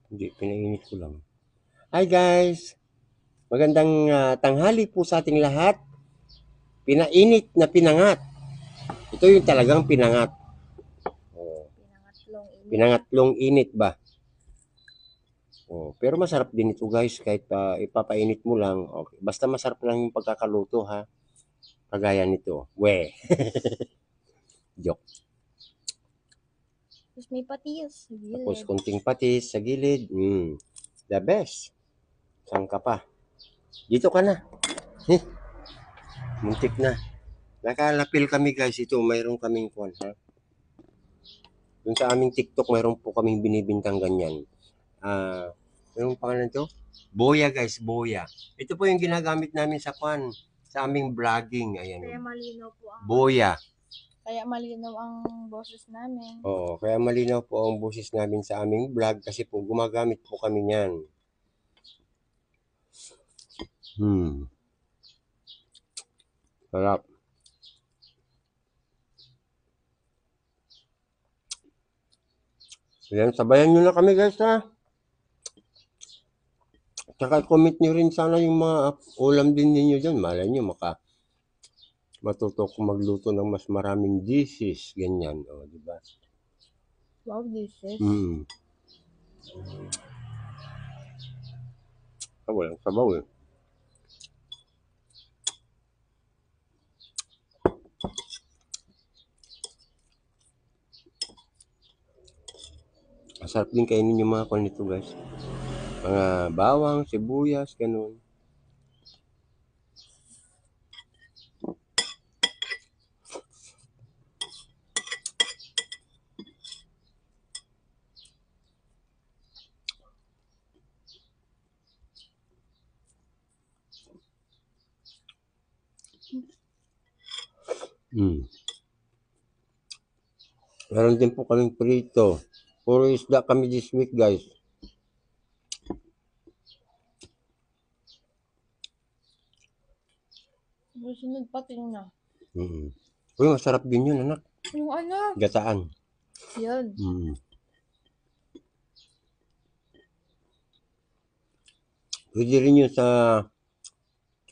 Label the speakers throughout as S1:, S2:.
S1: Hindi, pinainit ko lang. Hi guys! Magandang tanghali po sa ating lahat. Pinainit na pinangat. Ito yung talagang pinangat. Oh, pinangatlong init ba? Oh, pero masarap din ito guys kahit ipapainit mo lang. Okay. Basta masarap lang yung pagkakaluto ha. Kagaya nito. We. Joke.
S2: Tapos may patis sa
S1: Tapos
S2: gilid.
S1: konting patis sa gilid. The best. Saan ka pa? Dito ka na. Muntik na. Nakalapil kami guys. Ito, mayroon kaming kwan ha. Yung sa aming TikTok, mayroon po kaming binibintang ganyan. Yung pangalan to? Boya guys, Boya. Ito po yung ginagamit namin sa kwan, sa aming vlogging. Ayan.
S2: Kaya malinaw po ang
S1: Boya.
S2: Kaya malinaw ang boses namin.
S1: Oo, kaya malinaw po ang boses namin sa aming vlog kasi po gumagamit po kami niyan. Sarap. Ayan, sabayan nyo na kami guys ha. Tsaka comment nyo rin sana yung mga ulam din ninyo dyan. Malay nyo matuto ko magluto ng mas maraming dishes. Ganyan. O, diba?
S2: Wow, dishes.
S1: Walang sabaw eh. Masarap din kainin yung mga kwan nito guys. Mga bawang, sibuyas, ganun. Meron din po kaming prito. Puro isda kami this week guys.
S2: Susunod pating na.
S1: Uy, masarap din yun anak.
S2: Yung ano?
S1: Gataan.
S2: Yun.
S1: Pwede rin yun sa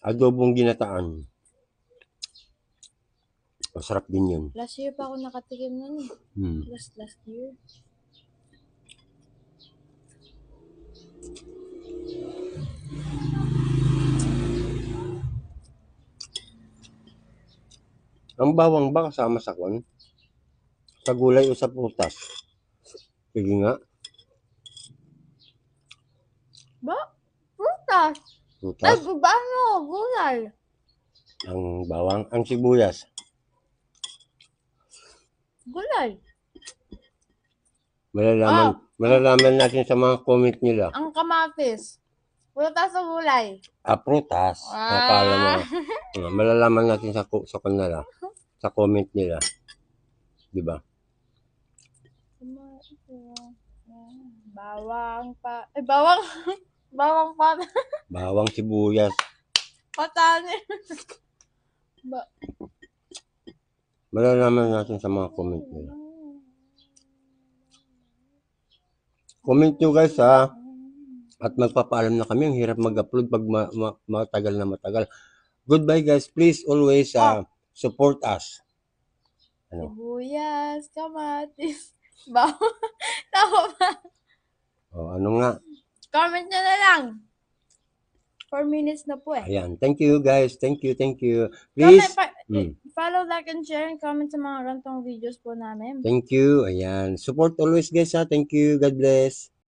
S1: adobong ginataan. Masarap din yun.
S2: Last year pa ako nakatikim nun eh. Last year.
S1: Ang bawang ba kasama sa kwan? Sa gulay o sa prutas? Sige nga.
S2: Ba? Prutas!
S1: Prutas?
S2: Ano? Gulay.
S1: Ang bawang, ang sibuyas.
S2: Gulay.
S1: Malalaman natin sa mga comment nila.
S2: Ang kamatis. Prutas o gulay?
S1: Prutas. Akala mo. Malalaman natin sa kanila. Sa comment nila. Diba?
S2: Bawang pa. Bawang. Bawang pa.
S1: Bawang sibuyas.
S2: Patani.
S1: Malalaman natin sa mga comment nila. Comment nyo guys ha. At magpapaalam na kami. Ang hirap mag-upload pag matagal na matagal. Goodbye guys. Please always support us. Ano?
S2: Sibuyas, kamatis, bawang. Tama ba?
S1: Ano nga?
S2: Comment nyo na lang. 4 minutes na po eh.
S1: Ayan. Thank you guys. Thank you. Please.
S2: Follow, like, and share, and comment sa mga rantong videos po namin.
S1: Thank you. Ayan. Support always guys ha. Thank you. God bless.